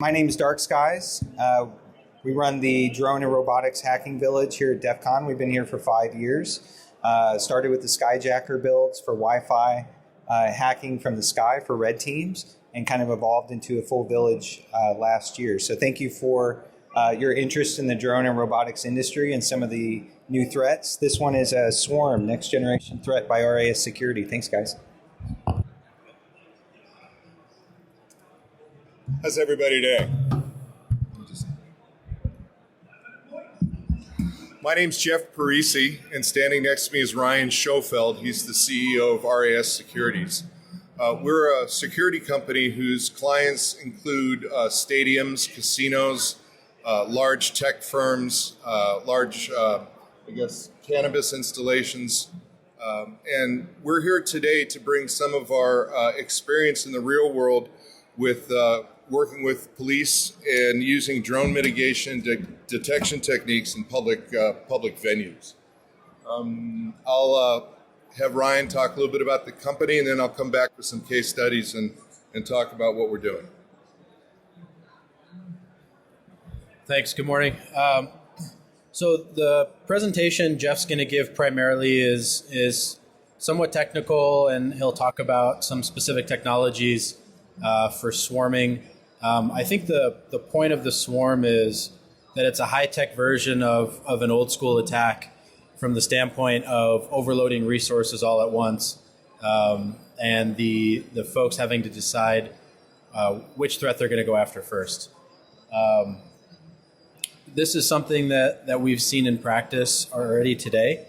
My name is Dark Skies. We run the Drone and Robotics Hacking Village here at DEF CON. We've been here for 5 years. Started with the Skyjacker builds for Wi-Fi hacking from the sky for red teams, and kind of evolved into a full village last year. So thank you for your interest in the drone and robotics industry and some of the new threats. This one is a Swarm, next generation threat by RAS Security. Thanks, guys. How's everybody today? My name's Jeff Parisi, and standing next to me is Ryan Schonfeld. He's the CEO of RAS Securities. We're a security company whose clients include stadiums, casinos, large tech firms, large, cannabis installations. And we're here today to bring some of our experience in the real world with working with police and using drone mitigation detection techniques in public venues. I'll have Ryan talk a little bit about the company, and then I'll come back with some case studies and talk about what we're doing. Thanks. Good morning. So the presentation Jeff's going to give primarily is somewhat technical, and he'll talk about some specific technologies for swarming. I think the point of the swarm is that it's a high-tech version of an old-school attack from the standpoint of overloading resources all at once, and the folks having to decide which threat they're going to go after first. This is something that we've seen in practice already today,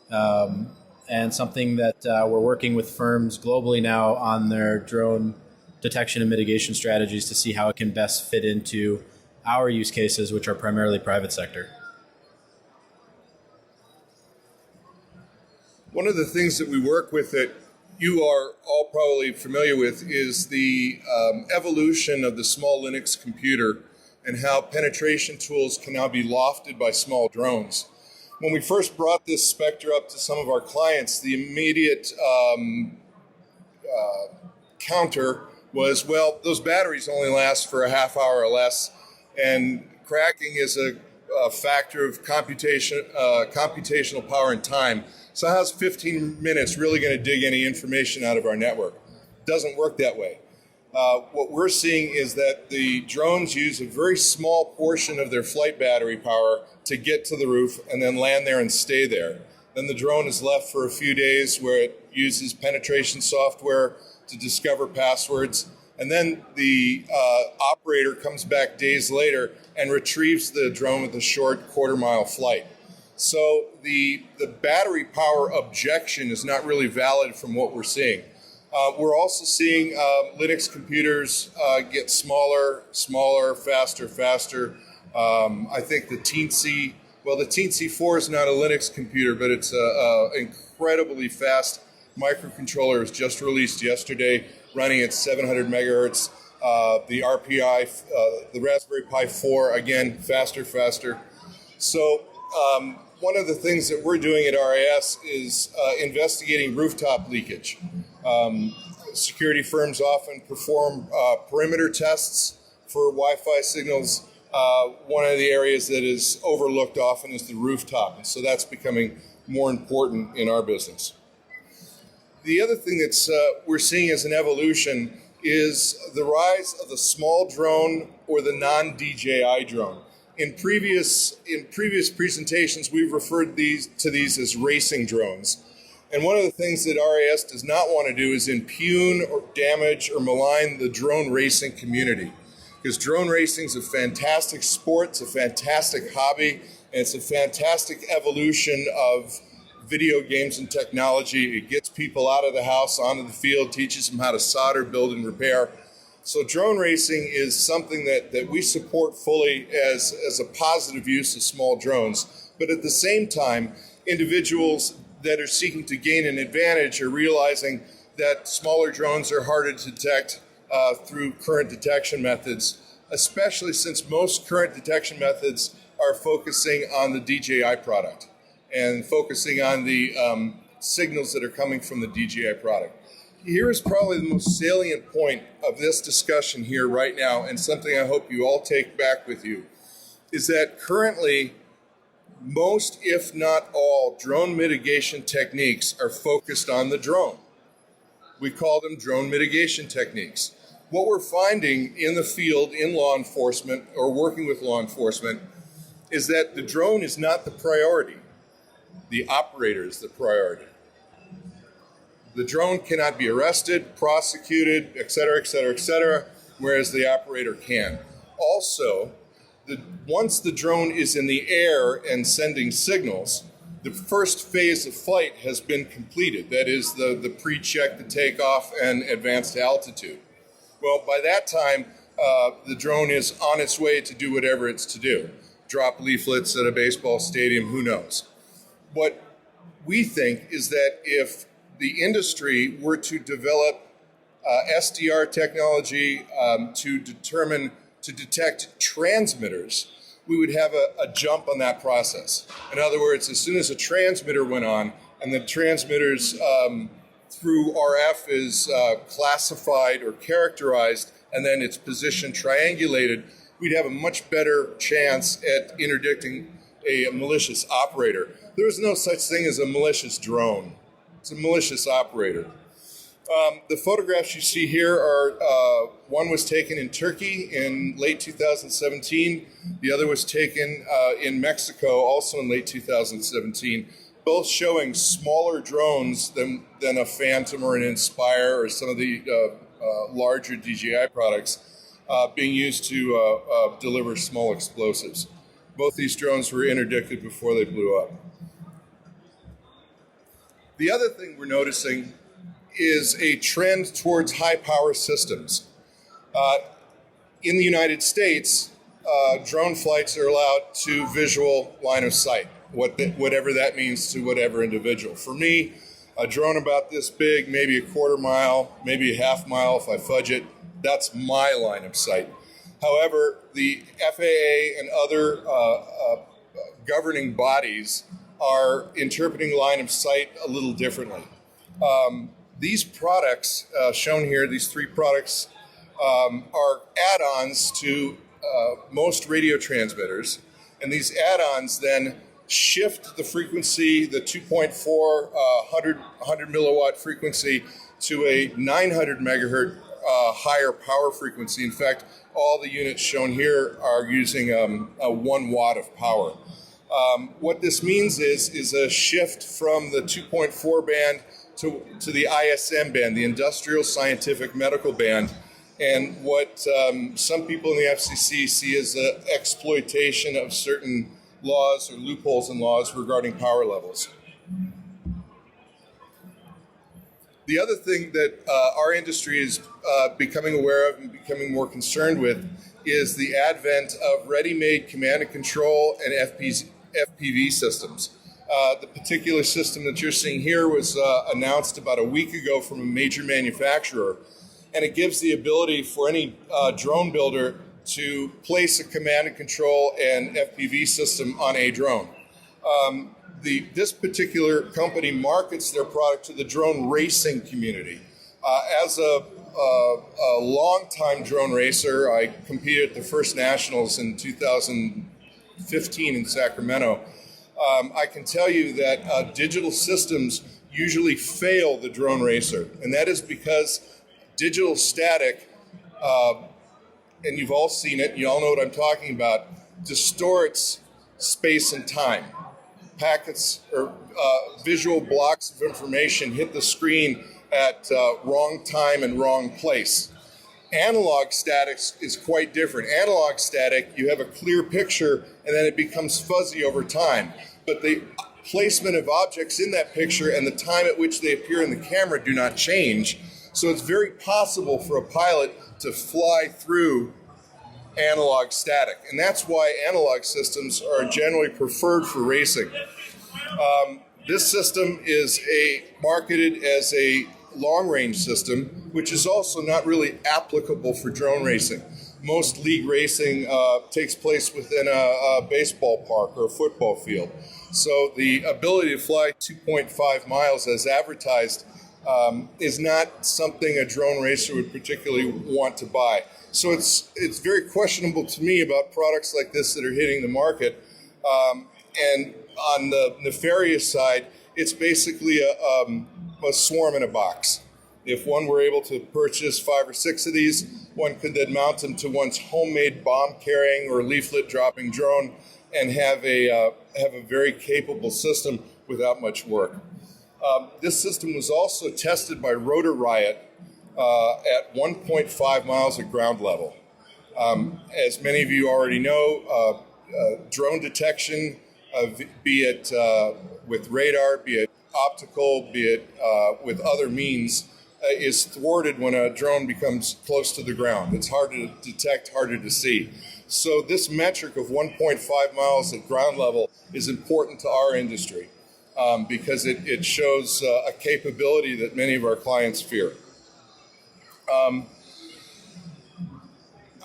and something that we're working with firms globally now on their drone detection and mitigation strategies to see how it can best fit into our use cases, which are primarily private sector. One of the things that we work with that you are all probably familiar with is the evolution of the small Linux computer and how penetration tools can now be lofted by small drones. When we first brought this specter up to some of our clients, the immediate counter was, well, those batteries only last for a half hour or less, and cracking is a factor of computational power and time. So how's 15 minutes really going to dig any information out of our network? Doesn't work that way. What we're seeing is that the drones use a very small portion of their flight battery power to get to the roof and then land there and stay there. Then the drone is left for a few days where it uses penetration software to discover passwords, and then the operator comes back days later and retrieves the drone with a short quarter-mile flight. So the battery power objection is not really valid from what we're seeing. We're also seeing Linux computers get smaller, faster. I think the Teensy 4 is not a Linux computer, but it's an incredibly fast microcontroller. Is just released yesterday, running at 700 megahertz. The RPI, the Raspberry Pi 4, again, faster. So one of the things that we're doing at RAS is investigating rooftop leakage. Security firms often perform perimeter tests for Wi-Fi signals. One of the areas that is overlooked often is the rooftop, and so that's becoming more important in our business. The other thing that's we're seeing as an evolution is the rise of the small drone or the non-DJI drone. In previous presentations, we've referred to these as racing drones. And one of the things that RAS does not want to do is impugn or damage or malign the drone racing community. Because drone racing is a fantastic sport, it's a fantastic hobby, and it's a fantastic evolution of video games and technology. It gets people out of the house, onto the field, teaches them how to solder, build, and repair. So drone racing is something that we support fully as a positive use of small drones. But at the same time, individuals that are seeking to gain an advantage are realizing that smaller drones are harder to detect through current detection methods, especially since most current detection methods are focusing on the DJI product and focusing on the signals that are coming from the DJI product. here is probably the most salient point of this discussion here right now, and something I hope you all take back with you, is that currently most, if not all, drone mitigation techniques are focused on the drone. We call them drone mitigation techniques. What we're finding in the field in law enforcement or working with law enforcement is that the drone is not the priority. The operator is the priority. The drone cannot be arrested, prosecuted, et cetera, whereas the operator can. Also, once the drone is in the air and sending signals, the first phase of flight has been completed. That is the pre-check, the takeoff, and advanced altitude. Well, by that time, the drone is on its way to do whatever it's to do. Drop leaflets at a baseball stadium, who knows? What we think is that if the industry were to develop SDR technology to detect transmitters, we would have a jump on that process. In other words, as soon as a transmitter went on and the transmitters through RF is classified or characterized and then its position triangulated, we'd have a much better chance at interdicting a malicious operator. There's no such thing as a malicious drone. It's a malicious operator. The photographs you see here are, one was taken in Turkey in late 2017. The other was taken in Mexico also in late 2017, both showing smaller drones than a Phantom or an Inspire or some of the larger DJI products being used to deliver small explosives. Both these drones were interdicted before they blew up. The other thing we're noticing is a trend towards high-power systems. In the United States, drone flights are allowed to visual line of sight, whatever that means to whatever individual. For me, a drone about this big, maybe a quarter mile, maybe a half mile if I fudge it, that's my line of sight. However, the FAA and other governing bodies are interpreting line of sight a little differently. These products shown here, these three products, are add-ons to most radio transmitters. And these add-ons then shift the frequency, the 2.4 100 milliwatt frequency, to a 900 megahertz higher power frequency. In fact, all the units shown here are using a 1 watt of power. What this means is a shift from the 2.4 band to the ISM band, the Industrial Scientific Medical band, and what some people in the FCC see as the exploitation of certain laws or loopholes in laws regarding power levels. The other thing that our industry is becoming aware of and becoming more concerned with is the advent of ready-made command and control and FPV systems. The particular system that you're seeing here was announced about a week ago from a major manufacturer, and it gives the ability for any drone builder to place a command and control and FPV system on a drone. This particular company markets their product to the drone racing community. As a long-time drone racer, I competed at the first nationals in 2015 in Sacramento. I can tell you that digital systems usually fail the drone racer, and that is because digital static, and you've all seen it, you all know what I'm talking about, distorts space and time. Packets or visual blocks of information hit the screen at wrong time and wrong place. Analog static is quite different. Analog static, you have a clear picture and then it becomes fuzzy over time. But the placement of objects in that picture and the time at which they appear in the camera do not change. So it's very possible for a pilot to fly through analog static. And that's why analog systems are generally preferred for racing. This system is marketed as a long-range system, which is also not really applicable for drone racing. Most league racing takes place within a baseball park or a football field. So the ability to fly 2.5 miles as advertised is not something a drone racer would particularly want to buy. So it's very questionable to me about products like this that are hitting the market. And on the nefarious side, it's basically a swarm in a box. If one were able to purchase 5 or 6 of these, one could then mount them to one's homemade bomb-carrying or leaflet-dropping drone and have a very capable system without much work. This system was also tested by Rotor Riot at 1.5 miles at ground level. As many of you already know, drone detection, be it with radar, be it optical, be it with other means, is thwarted when a drone becomes close to the ground. It's hard to detect, harder to see. So this metric of 1.5 miles at ground level is important to our industry because it shows a capability that many of our clients fear. I'm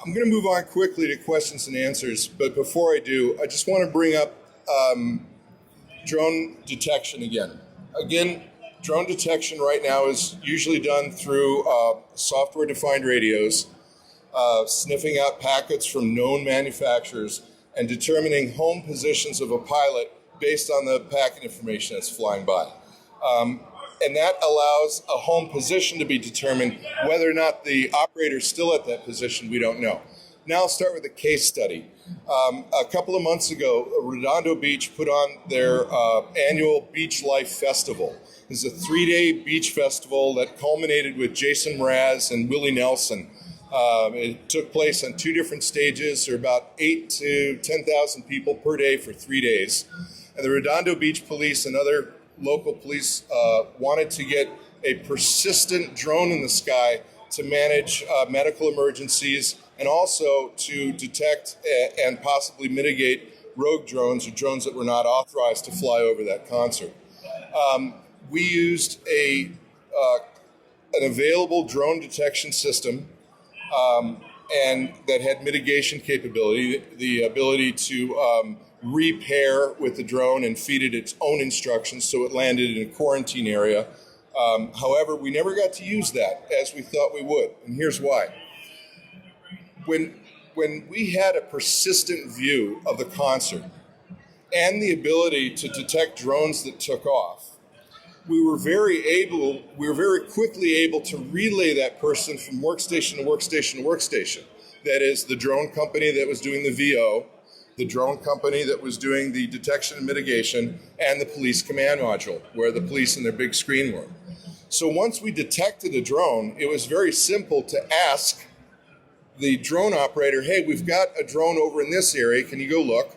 going to move on quickly to questions and answers, but before I do, I just want to bring up drone detection again. Again, drone detection right now is usually done through software-defined radios, sniffing out packets from known manufacturers and determining home positions of a pilot based on the packet information that's flying by. And that allows a home position to be determined. Whether or not the operator is still at that position, we don't know. Now I'll start with a case study. A couple of months ago, Redondo Beach put on their annual Beach Life Festival. It's a 3-day beach festival that culminated with Jason Mraz and Willie Nelson. It took place on 2 different stages. There were about 8,000 to 10,000 people per day for 3 days. And the Redondo Beach Police and other local police wanted to get a persistent drone in the sky to manage medical emergencies and also to detect and possibly mitigate rogue drones or drones that were not authorized to fly over that concert. We used an available drone detection system and that had mitigation capability, the ability to repair with the drone and feed it its own instructions so it landed in a quarantine area. However, we never got to use that as we thought we would, and here's why. When we had a persistent view of the concert and the ability to detect drones that took off, we were very quickly able to relay that person from workstation to workstation to workstation. That is, the drone company that was doing the VO, the drone company that was doing the detection and mitigation, and the police command module, where the police and their big screen were. So once we detected a drone, it was very simple to ask the drone operator, hey, we've got a drone over in this area, can you go look?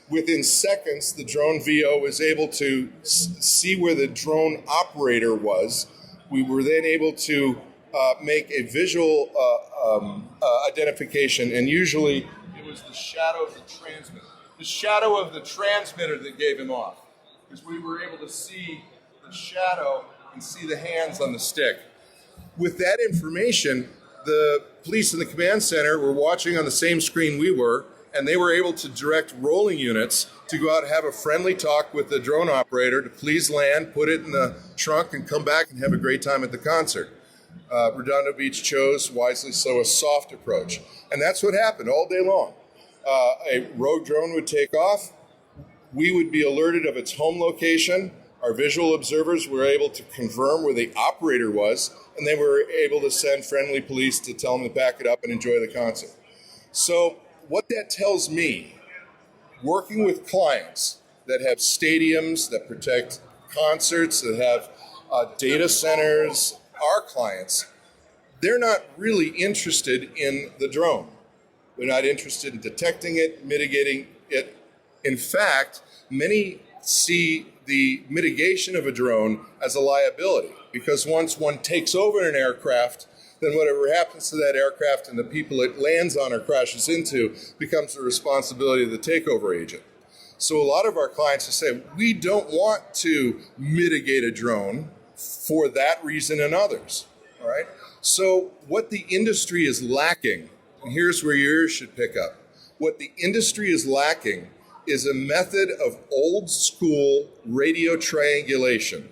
Within seconds, the drone VO was able to see where the drone operator was. We were then able to make a visual identification, and usually it was the shadow of the transmitter. The shadow of the transmitter that gave him off, because we were able to see the shadow and see the hands on the stick. With that information, the police in the command center were watching on the same screen we were, and they were able to direct rolling units to go out and have a friendly talk with the drone operator to please land, put it in the trunk, and come back and have a great time at the concert. Redondo Beach chose, wisely so, a soft approach. And that's what happened all day long. A rogue drone would take off. We would be alerted of its home location. Our visual observers were able to confirm where the operator was, and they were able to send friendly police to tell them to back it up and enjoy the concert. So what that tells me, working with clients that have stadiums, that protect concerts, that have data centers, our clients, they're not really interested in the drone. They're not interested in detecting it, mitigating it. In fact, many see the mitigation of a drone as a liability, because once one takes over an aircraft, then whatever happens to that aircraft and the people it lands on or crashes into becomes the responsibility of the takeover agent. So a lot of our clients will say, we don't want to mitigate a drone for that reason and others. All right. So what the industry is lacking, and here's where your ears should pick up, what the industry is lacking is a method of old school radio triangulation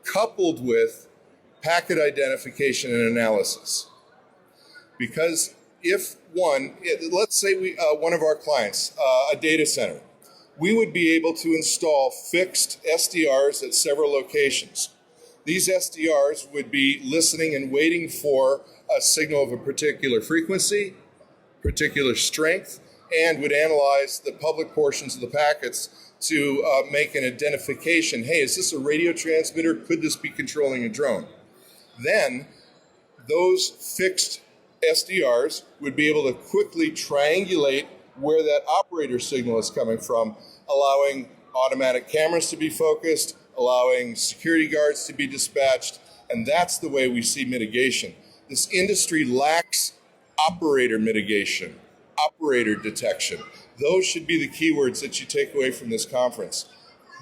coupled with packet identification and analysis. Because if let's say one of our clients, a data center, we would be able to install fixed SDRs at several locations. These SDRs would be listening and waiting for a signal of a particular frequency, particular strength, and would analyze the public portions of the packets to make an identification. Hey, is this a radio transmitter? Could this be controlling a drone? Then those fixed SDRs would be able to quickly triangulate where that operator signal is coming from, allowing automatic cameras to be focused, allowing security guards to be dispatched, and that's the way we see mitigation. This industry lacks operator mitigation, operator detection. Those should be the keywords that you take away from this conference.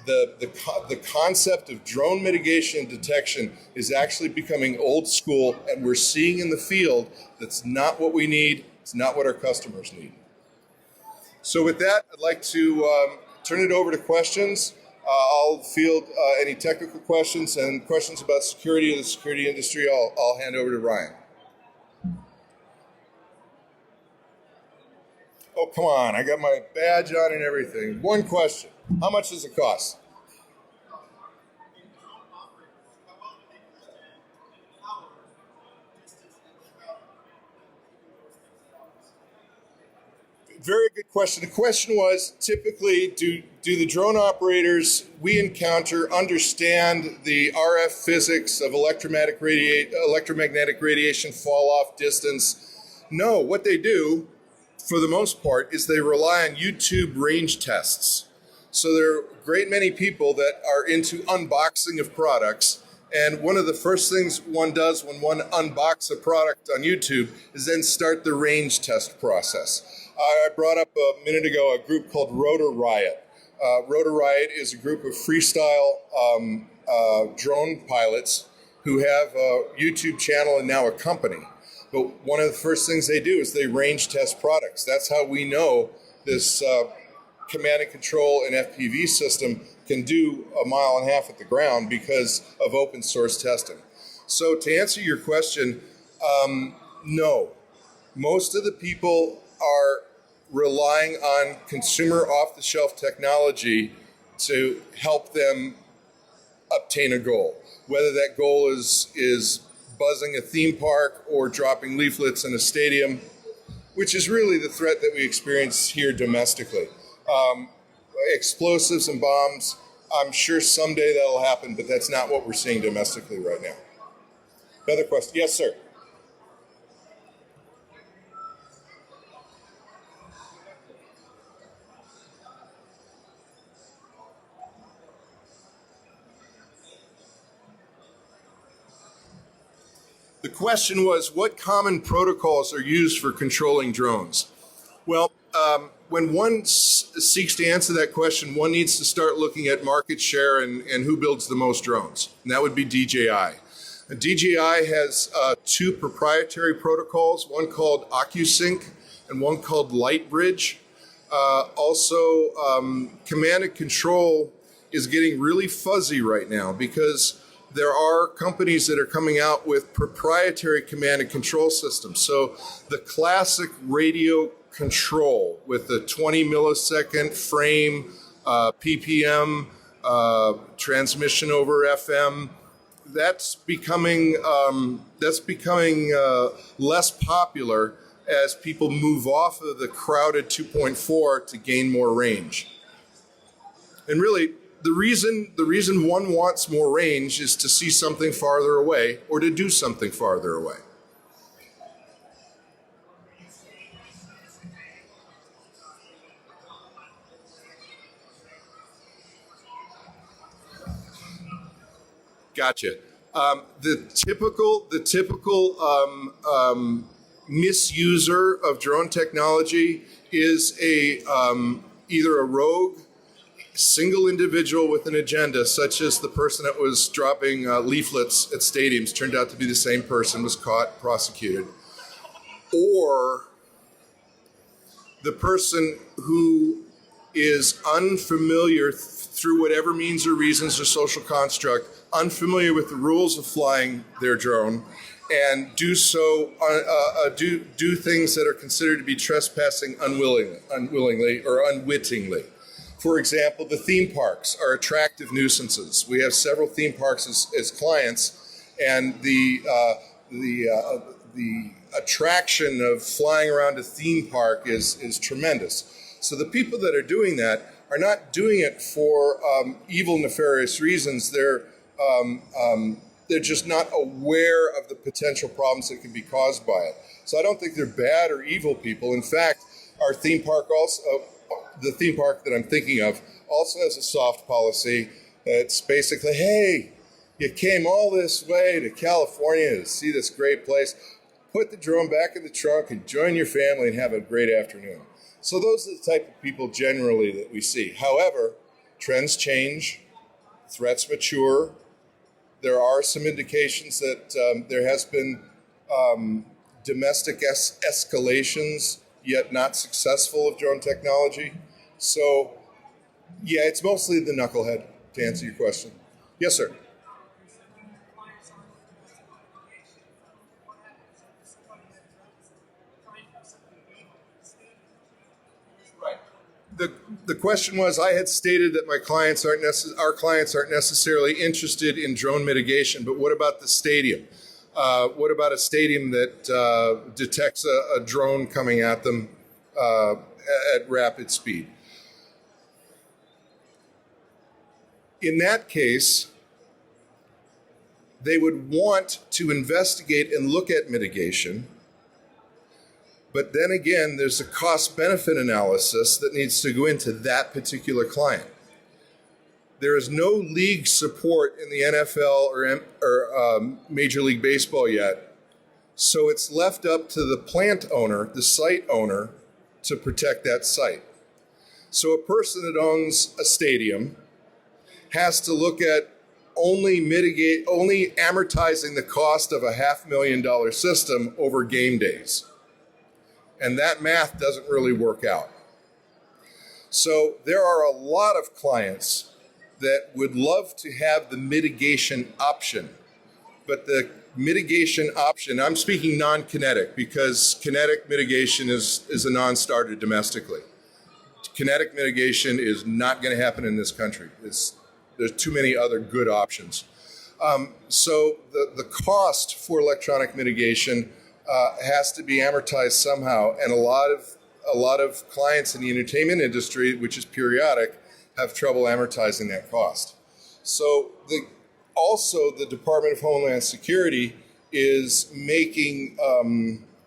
The concept of drone mitigation and detection is actually becoming old school, and we're seeing in the field that's not what we need, it's not what our customers need. So with that, I'd like to turn it over to questions. I'll field any technical questions and questions about security of the security industry. I'll hand over to Ryan. Oh, come on. I got my badge on and everything. One question. How much does it cost? Very good question. The question was, typically, do the drone operators we encounter understand the RF physics of electromagnetic radiation fall-off distance? No, what they do, for the most part, is they rely on YouTube range tests. So there are a great many people that are into unboxing of products, and one of the first things one does when one unboxes a product on YouTube is then start the range test process. I brought up a minute ago a group called Rotor Riot. Rotor Riot is a group of freestyle drone pilots who have a YouTube channel and now a company. But one of the first things they do is they range test products. That's how we know this command and control and FPV system can do 1.5 miles at the ground because of open source testing. So to answer your question, no. Most of the people are relying on consumer off-the-shelf technology to help them obtain a goal. Whether that goal is buzzing a theme park or dropping leaflets in a stadium, which is really the threat that we experience here domestically. Explosives and bombs, I'm sure someday that'll happen, but that's not what we're seeing domestically right now. Another question? Yes, sir. The question was, what common protocols are used for controlling drones? Well, when one seeks to answer that question, one needs to start looking at market share and who builds the most drones, and that would be DJI. DJI has 2 proprietary protocols, one called OcuSync and one called Lightbridge. Also, command and control is getting really fuzzy right now because there are companies that are coming out with proprietary command and control systems. So the classic radio control with the 20 millisecond frame, PPM, transmission over FM, that's becoming less popular as people move off of the crowded 2.4 to gain more range. And really, the reason one wants more range is to see something farther away or to do something farther away. Gotcha. The typical misuser of drone technology is either a rogue single individual with an agenda, such as the person that was dropping leaflets at stadiums, turned out to be the same person, was caught, prosecuted, or the person who is unfamiliar through whatever means or reasons or social construct unfamiliar with the rules of flying their drone, and do things that are considered to be trespassing unwillingly or unwittingly. For example, the theme parks are attractive nuisances. We have several theme parks as clients, and the attraction of flying around a theme park is tremendous. So the people that are doing that are not doing it for evil, nefarious reasons. They're just not aware of the potential problems that can be caused by it. So I don't think they're bad or evil people. In fact, our theme park also, the theme park that I'm thinking of, also has a soft policy. It's basically, hey, you came all this way to California to see this great place. Put the drone back in the trunk and join your family and have a great afternoon. So those are the type of people generally that we see. However, trends change, threats mature. There are some indications that there has been domestic escalations, yet not successful, of drone technology. So, yeah, it's mostly the knucklehead, to answer your question. Yes, sir. The question was, I had stated that our clients aren't necessarily interested in drone mitigation, but what about the stadium? What about a stadium that detects a drone coming at them at rapid speed? In that case, they would want to investigate and look at mitigation. But then again, there's a cost-benefit analysis that needs to go into that particular client. There is no league support in the NFL or Major League Baseball yet, so it's left up to the plant owner, the site owner, to protect that site. So a person that owns a stadium has to look at only amortizing the cost of a $500,000 system over game days. And that math doesn't really work out. So there are a lot of clients that would love to have the mitigation option. But the mitigation option, I'm speaking non-kinetic because kinetic mitigation is a non-starter domestically. Kinetic mitigation is not going to happen in this country. There's too many other good options. So the cost for electronic mitigation has to be amortized somehow, and a lot of clients in the entertainment industry, which is periodic, have trouble amortizing that cost. So also the Department of Homeland Security is making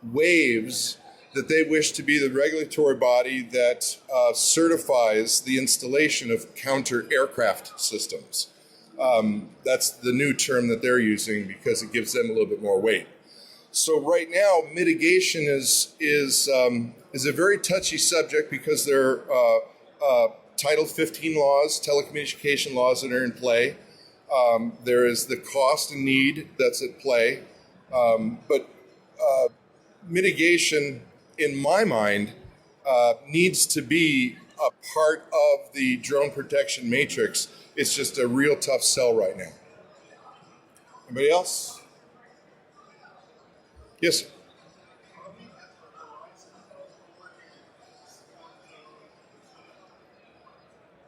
waves that they wish to be the regulatory body that certifies the installation of counter-aircraft systems. That's the new term that they're using because it gives them a little bit more weight. So right now, mitigation is a very touchy subject because there are Title 15 laws, telecommunication laws that are in play. There is the cost and need that's at play. But mitigation, in my mind, needs to be a part of the drone protection matrix. It's just a real tough sell right now. Anybody else? Yes, sir.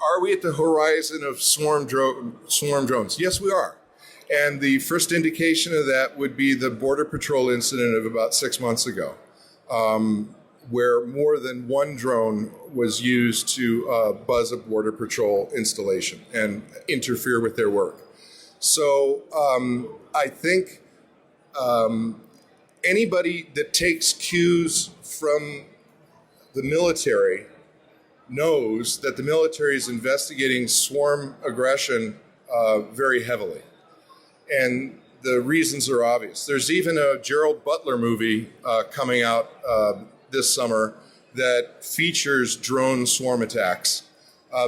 Are we at the horizon of swarm drones? Yes, we are. And the first indication of that would be the Border Patrol incident of about 6 months ago, where more than one drone was used to buzz a Border Patrol installation and interfere with their work. So I think anybody that takes cues from the military knows that the military is investigating swarm aggression very heavily. And the reasons are obvious. There's even a Gerald Butler movie coming out this summer that features drone swarm attacks.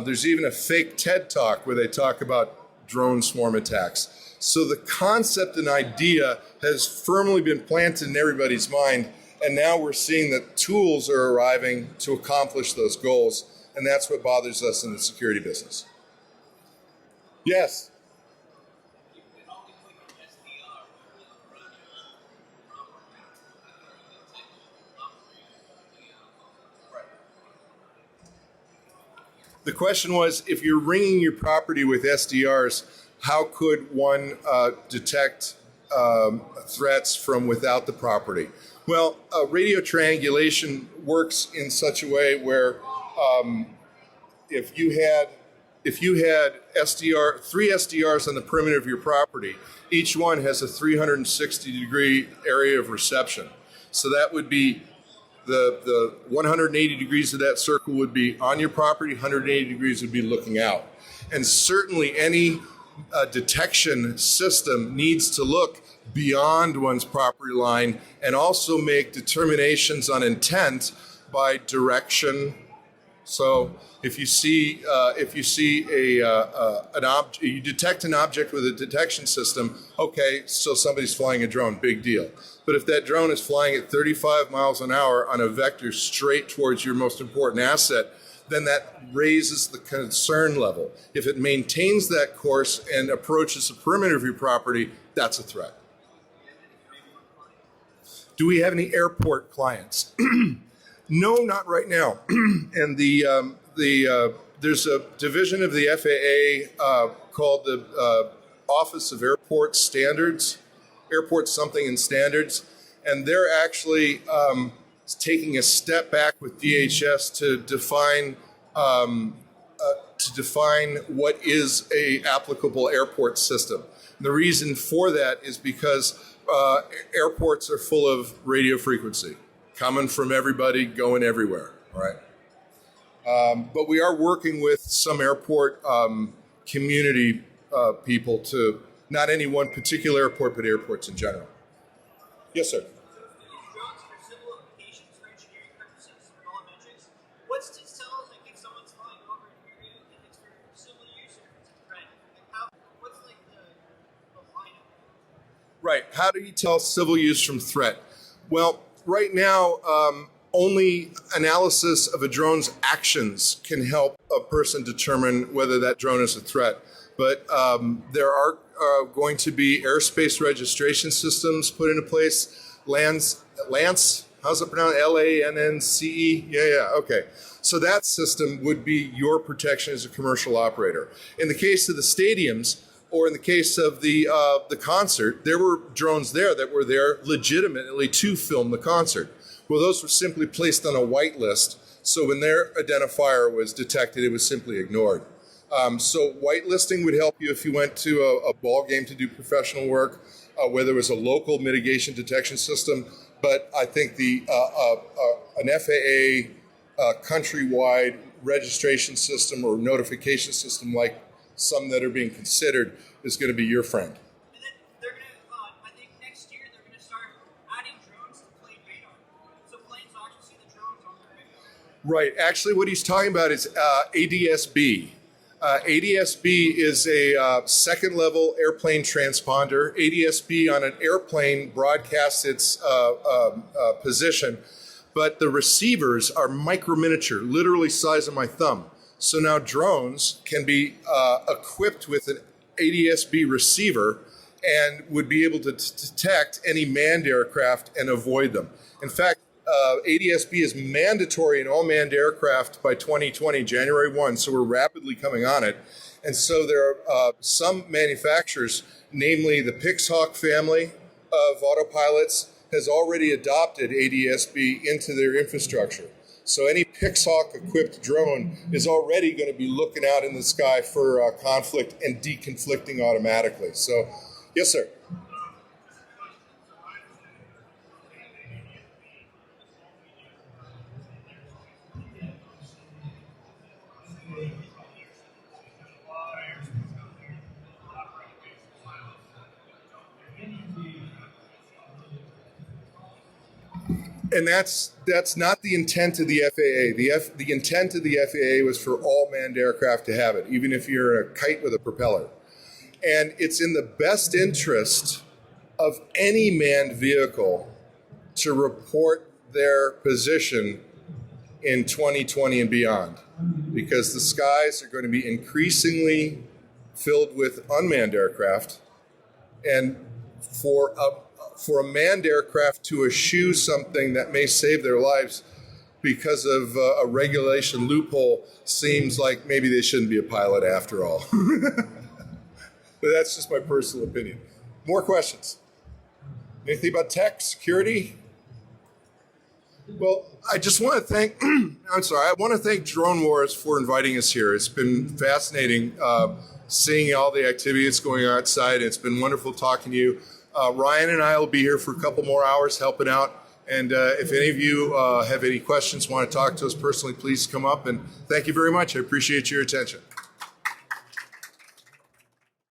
There's even a fake TED Talk where they talk about drone swarm attacks. So the concept and idea has firmly been planted in everybody's mind, and now we're seeing that tools are arriving to accomplish those goals, and that's what bothers us in the security business. Yes? The question was, if you're ringing your property with SDRs, how could one detect threats from without the property? Well, radio triangulation works in such a way where if you had three SDRs on the perimeter of your property, each one has a 360-degree area of reception. So that would be the 180 degrees of that circle would be on your property, 180 degrees would be looking out. And certainly any detection system needs to look beyond one's property line and also make determinations on intent by direction. So if you see you detect an object with a detection system, okay, so somebody's flying a drone, big deal. But if that drone is flying at 35 miles an hour on a vector straight towards your most important asset, then that raises the concern level. If it maintains that course and approaches the perimeter of your property, that's a threat. Do we have any airport clients? No, not right now. And there's a division of the FAA called the Office of Airport Standards, Airport Something and Standards, and they're actually taking a step back with DHS to define what is a applicable airport system. And the reason for that is because airports are full of radio frequency, coming from everybody, going everywhere, all right? But we are working with some airport community people to, not any one particular airport, but airports in general. Yes, sir. Drones for civil applications for engineering purposes for all metrics. What's to tell like if someone's flying over an area, if it's for civil use or if it's a threat? Like what's like the lineup? Right. How do you tell civil use from threat? Well, right now, only analysis of a drone's actions can help a person determine whether that drone is a threat. But there are going to be airspace registration systems put into place. Lance, how's it pronounced? LANNCE? Yeah, okay. So that system would be your protection as a commercial operator. In the case of the stadiums, or in the case of the concert, there were drones there that were there legitimately to film the concert. Well, those were simply placed on a whitelist, so when their identifier was detected, it was simply ignored. So whitelisting would help you if you went to a ball game to do professional work, where there was a local mitigation detection system. But I think an FAA countrywide registration system or notification system, like some that are being considered, is going to be your friend. And then they're going to, I think next year they're going to start adding drones to plane radar. So planes will actually see the drones on their radar. Right. Actually, what he's talking about is ADS-B. ADS-B is a second-level airplane transponder. ADS-B on an airplane broadcasts its position, but the receivers are micro-miniature, literally size of my thumb. So now drones can be equipped with an ADS-B receiver and would be able to detect any manned aircraft and avoid them. In fact, ADS-B is mandatory in all manned aircraft by 2020, January 1, so we're rapidly coming on it. And so there are some manufacturers, namely the Pixhawk family of autopilots, has already adopted ADS-B into their infrastructure. So any Pixhawk-equipped drone is already going to be looking out in the sky for conflict and deconflicting automatically. So, yes, sir. And that's not the intent of the FAA. The intent of the FAA was for all manned aircraft to have it, even if you're a kite with a propeller. And it's in the best interest of any manned vehicle to report their position in 2020 and beyond, because the skies are going to be increasingly filled with unmanned aircraft. And for a manned aircraft to eschew something that may save their lives, because of a regulation loophole, seems like maybe they shouldn't be a pilot after all. But that's just my personal opinion. More questions? Anything about tech, security? Well, I just want to thank, I want to thank DroneWars for inviting us here. It's been fascinating seeing all the activity that's going on outside. It's been wonderful talking to you. Ryan and I will be here for a couple more hours helping out. And if any of you have any questions, want to talk to us personally, please come up. And thank you very much. I appreciate your attention.